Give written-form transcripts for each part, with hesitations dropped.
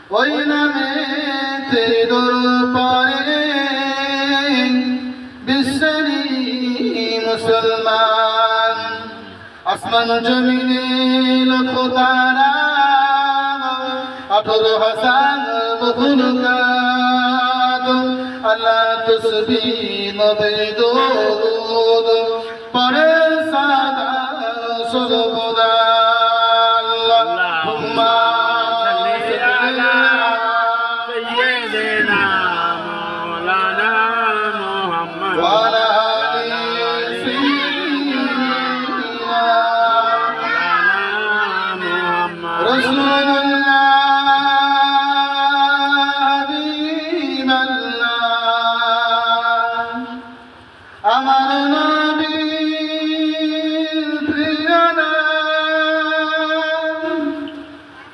ওই নামে তেরোর পরে বিশ্বেরই মুসলমান আসমান জমিনে লক্ষ তারা 18,000 মখলুকাত আল্লাহ তসবিহ নবী দরুদ পড়ে সাদা সর্বদা আল্লাহুম্মা সাল্লি আলা সাইয়্যিদিনা মাওলানা মুহাম্মদ ওয়া আলা আলি সাইয়্যিদিনা মাওলানা মুহাম্মদ রাসূলুল্লাহ আমার নবীর প্রিয় নাম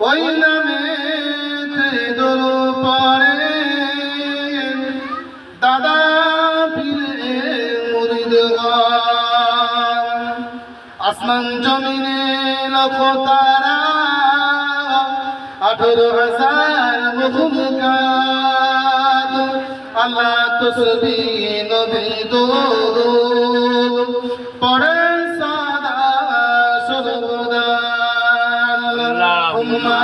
ওই নামে দরুদ পড়ে দাদা পীরে মুরিদগণ আসমান জমিনে লক্ষ তারা 18,000 মখলুকাত আল্লাহ তসবিহ নবী দরুদ পড়ে সাদা সর্বদা আল্লাহুম্মা